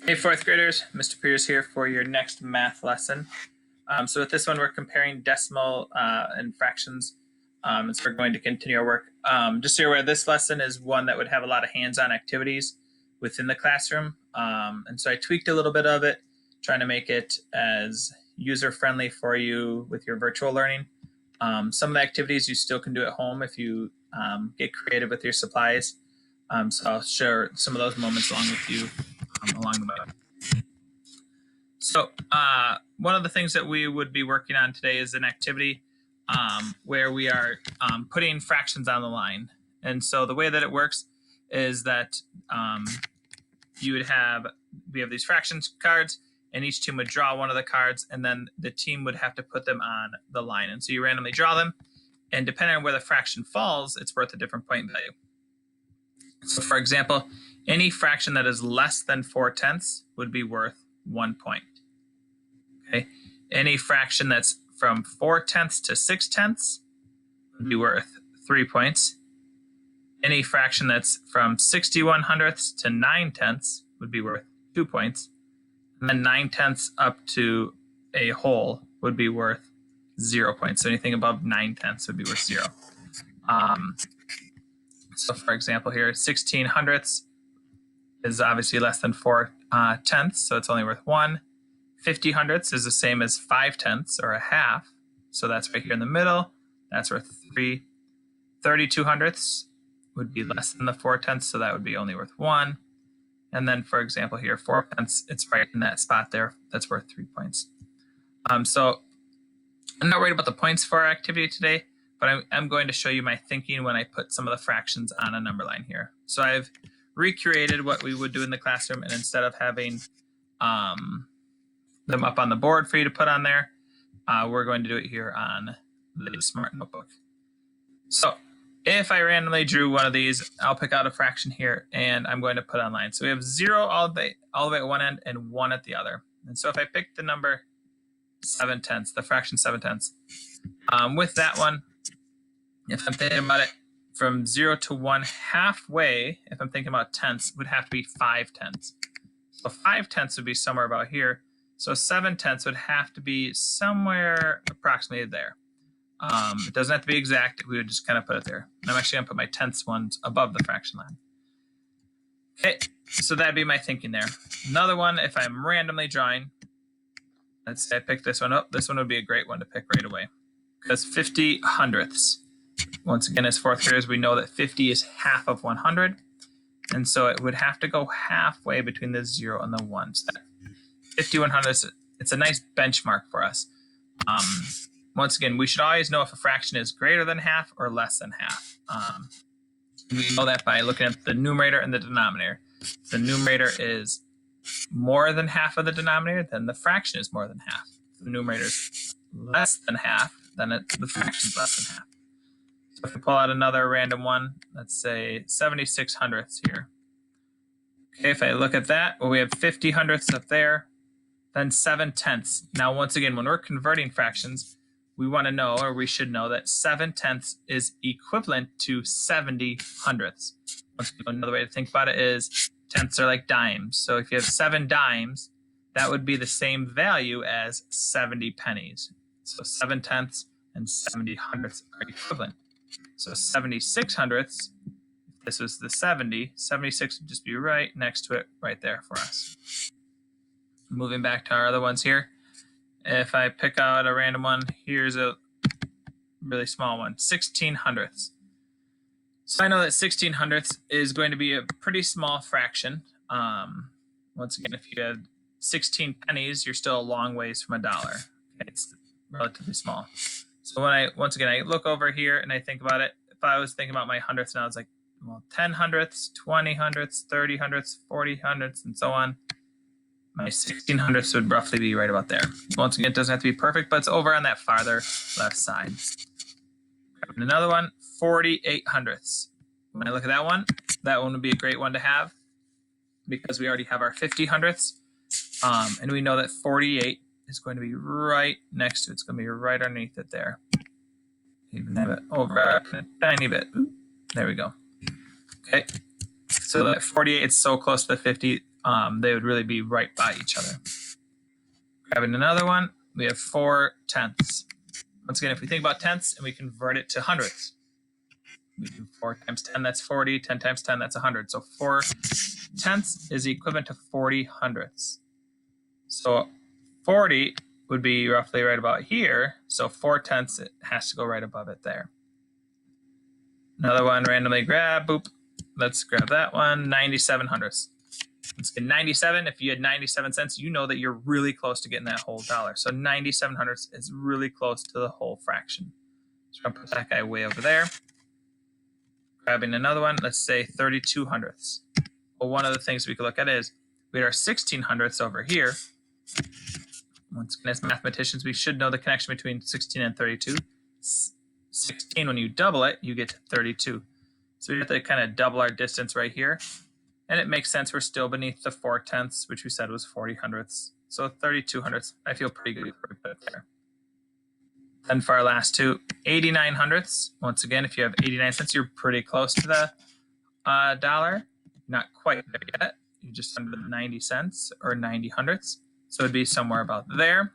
Hey, fourth graders, Mr. Peters here for your next math lesson. So with this one, we're comparing decimal and fractions. So we're going to continue our work. Just so you're aware, this lesson is one that would have a lot of hands-on activities within the classroom. And so I tweaked a little bit of it, trying to make it as user-friendly for you with your virtual learning. Some of the activities you still can do at home if you get creative with your supplies. So I'll share some of those moments along with you along the way. So one of the things that we would be working on today is an activity where we are putting fractions on the line. And so the way that it works is that we have these fractions cards, and each team would draw one of the cards, and then the team would have to put them on the line. And so you randomly draw them, and depending on where the fraction falls, it's worth a different point value. So for example, any fraction that is less than 4/10 would be worth 1 point. Okay. Any fraction that's from 4/10 to 6/10 would be worth 3 points. Any fraction that's from 61/100 to 9/10 would be worth 2 points. And then 9/10 up to a whole would be worth 0 points. So anything above 9/10 would be worth 0. So for example here, 16/100 is obviously less than 4/10, so it's only worth 1. 50/100 is the same as 5/10 or a half, so that's right here in the middle. That's worth 3. 32/100 would be less than the 4/10, so that would be only worth 1. And then, for example, here 4/10, it's right in that spot there. That's worth 3 points. So I'm not worried about the points for our activity today, but I'm going to show you my thinking when I put some of the fractions on a number line here. So I've recreated what we would do in the classroom, and instead of having them up on the board for you to put on there, we're going to do it here on the Smart Notebook. So if I randomly drew one of these, I'll pick out a fraction here, and I'm going to put on line. So we have 0 all the way at one end and 1 at the other. And so if I pick the number 7/10, the fraction 7/10, with that one, if I'm thinking about it from 0 to 1 halfway, if I'm thinking about tenths, would have to be 5/10. So 5/10 would be somewhere about here. So 7/10 would have to be somewhere approximately there. It doesn't have to be exact. We would just kind of put it there. And I'm actually going to put my tenths ones above the fraction line. Okay, so that'd be my thinking there. Another one, if I'm randomly drawing, let's say I pick this one up. This one would be a great one to pick right away, because 50/100. Once again, as fourth graders, we know that 50 is half of 100. And so it would have to go halfway between the 0 and the 1. So 50/100, it's a nice benchmark for us. Once again, we should always know if a fraction is greater than half or less than half. We know that by looking at the numerator and the denominator. If the numerator is more than half of the denominator, then the fraction is more than half. If the numerator is less than half, then the fraction is less than half. So if we pull out another random one, let's say 76/100 here. Okay, if I look at that, well, we have 50/100 up there, then 7/10. Now, once again, when we're converting fractions, we want to know, or we should know, that 7/10 is equivalent to 70/100. Another way to think about it is tenths are like dimes. So if you have 7 dimes, that would be the same value as 70 pennies. So 7/10 and 70/100 are equivalent. So 76/100, if this was the 70, 76 would just be right next to it right there for us. Moving back to our other ones here. If I pick out a random one, here's a really small one, 16/100. So I know that 16/100 is going to be a pretty small fraction. Once again, if you had 16 pennies, you're still a long ways from $1. Okay, it's relatively small. So once again, I look over here and I think about it. If I was thinking about my hundredths now, it's like, well, 10/100, 20/100, 30/100, 40/100, and so on. My 16/100 would roughly be right about there. Once again, it doesn't have to be perfect, but it's over on that farther left side. And another one, 48/100. When I look at that one would be a great one to have, because we already have our 50/100. And we know that 48 is going to be right next to it. It's going to be right underneath it there. Even have it over a tiny bit. There we go. Okay. So that 48 is so close to the 50. they would really be right by each other. Grabbing another one, we have 4 tenths. Once again, if we think about tenths and we convert it to hundredths, we do 4 times 10, that's 40. 10 times 10, that's 100. So 4 tenths is equivalent to 40 hundredths. So 40 would be roughly right about here. So 4 tenths, it has to go right above it there. Another one, randomly grab, boop. Let's grab that one, 97 hundredths. Let's get 97. If you had 97 cents, you know that you're really close to getting that whole dollar. So 97 hundredths is really close to the whole fraction. So I'm going to put that guy way over there. Grabbing another one, let's say 32 hundredths. Well, one of the things we could look at is we had our 16 hundredths over here. Once again, as mathematicians, we should know the connection between 16 and 32. 16, when you double it, you get to 32. So we have to kind of double our distance right here. And it makes sense. We're still beneath the 4 tenths, which we said was 40 hundredths. So 32 hundredths, I feel pretty good for it there. Then for our last two, 89 hundredths. Once again, if you have 89 cents, you're pretty close to the dollar. Not quite there yet. You're just under 90 cents or 90 hundredths. So it'd be somewhere about there.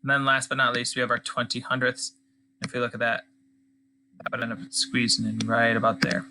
And then last but not least, we have our 20 hundredths. If we look at that, that would end up squeezing in right about there.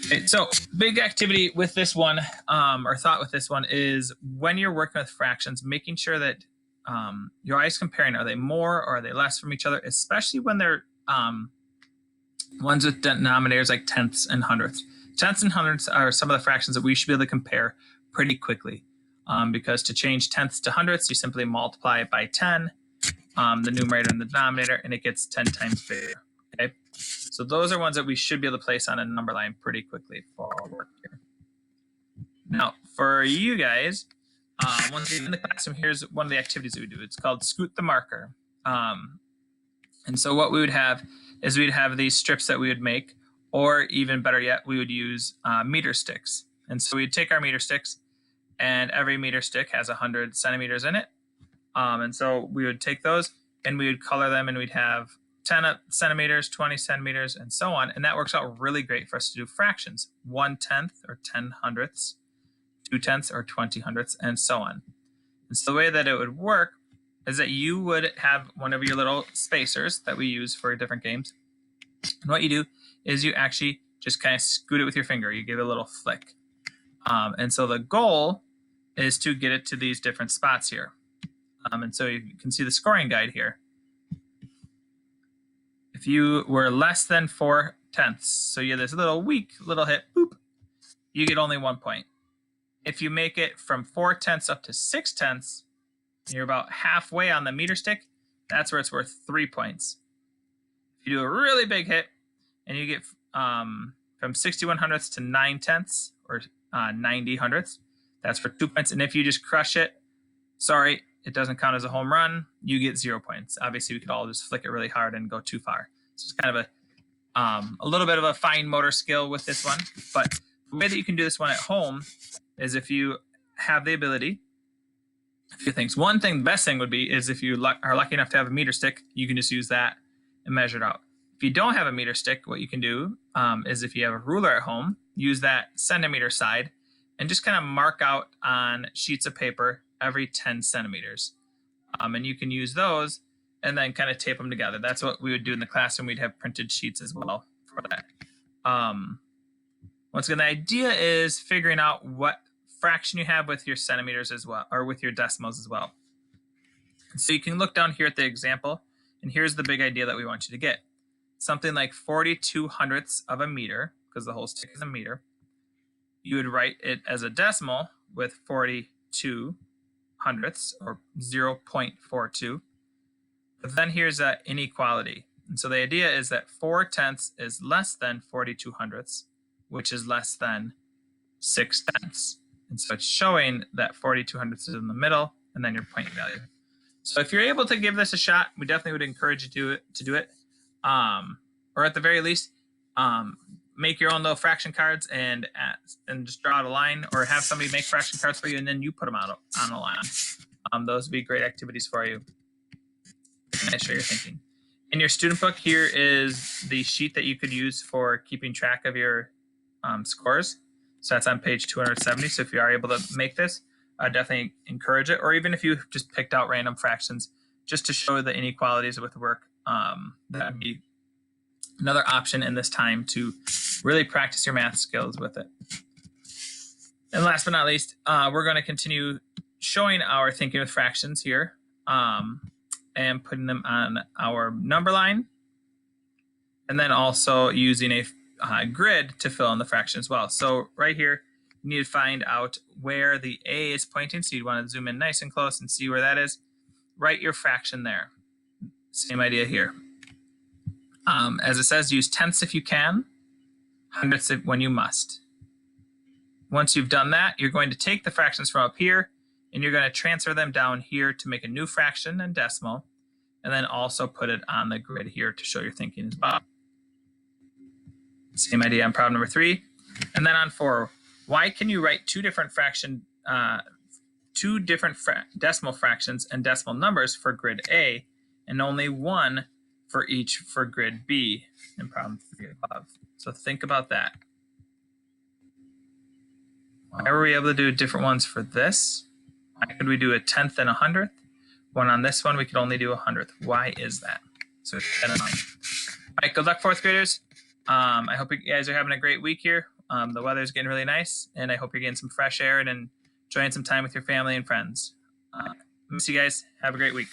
Okay, so big activity with this one, or thought with this one, is when you're working with fractions, making sure that you're always comparing, are they more or are they less from each other, especially when they're ones with denominators like tenths and hundredths. Tenths and hundredths are some of the fractions that we should be able to compare pretty quickly, because to change tenths to hundredths, you simply multiply it by 10, the numerator and the denominator, and it gets 10 times bigger. Okay, so those are ones that we should be able to place on a number line pretty quickly for our work here. Now, for you guys, once you're in the classroom, here's one of the activities that we do. It's called Scoot the Marker. And so what we would have is we'd have these strips that we would make, or even better yet, we would use meter sticks. And so we'd take our meter sticks, and every meter stick has 100 centimeters in it. And so we would take those and we would color them, and we'd have 10 centimeters, 20 centimeters, and so on. And that works out really great for us to do fractions. 1/10 or 10 hundredths, 2/10 or 20 hundredths, and so on. And so the way that it would work is that you would have one of your little spacers that we use for different games. And what you do is you actually just kind of scoot it with your finger. You give it a little flick. And so the goal is to get it to these different spots here. And so you can see the scoring guide here. If you were less than 4 tenths, so you have this little weak little hit, boop, you get only 1 point. If you make it from 4 tenths up to 6 tenths, you're about halfway on the meter stick, that's where it's worth 3 points. If you do a really big hit and you get from 61 hundredths to 9 tenths or 90 hundredths, that's for 2 points. And if you just crush it, sorry, it doesn't count as a home run, you get 0 points. Obviously, we could all just flick it really hard and go too far. So it's kind of a little bit of a fine motor skill with this one. But the way that you can do this one at home is if you have the ability, a few things. One thing, the best thing would be is if you are lucky enough to have a meter stick, you can just use that and measure it out. If you don't have a meter stick, what you can do is if you have a ruler at home, use that centimeter side and just kind of mark out on sheets of paper every 10 centimeters. And you can use those and then kind of tape them together. That's what we would do in the classroom. We'd have printed sheets as well for that. Once again, the idea is figuring out what fraction you have with your centimeters as well, or with your decimals as well. And so you can look down here at the example, and here's the big idea that we want you to get. Something like 42 hundredths of a meter, because the whole stick is a meter. You would write it as a decimal with 42 hundredths, or 0.42. But then here's an inequality. And so the idea is that 4 tenths is less than 42 hundredths, which is less than 6 tenths. And so it's showing that 42 hundredths is in the middle, and then your point value. So if you're able to give this a shot, we definitely would encourage you to do it. Or at the very least, make your own little fraction cards and just draw out a line, or have somebody make fraction cards for you, and then you put them out on a line. Those would be great activities for you. Nice show your thinking. In your student book, here is the sheet that you could use for keeping track of your scores. So that's on page 270. So if you are able to make this, definitely encourage it. Or even if you just picked out random fractions just to show the inequalities with work, that would be another option in this time to really practice your math skills with it. And last but not least, we're going to continue showing our thinking with fractions here and putting them on our number line. And then also using a grid to fill in the fraction as well. So right here, you need to find out where the A is pointing. So you'd want to zoom in nice and close and see where that is. Write your fraction there. Same idea here. As it says, use tenths if you can, hundredths when you must. Once you've done that, you're going to take the fractions from up here and you're going to transfer them down here to make a new fraction and decimal, and then also put it on the grid here to show your thinking as well. Same idea on problem number 3. And then on 4, why can you write two different decimal fractions and decimal numbers for grid A and only one for each for grid B in problem 3 above? So think about that. Why were we able to do different ones for this? Why could we do a tenth and a hundredth? One on this one, we could only do a hundredth. Why is that? So 10 and 9. All right, good luck, 4th graders. I hope you guys are having a great week here. The weather's getting really nice, and I hope you're getting some fresh air and enjoying some time with your family and friends. Miss you guys. Have a great week.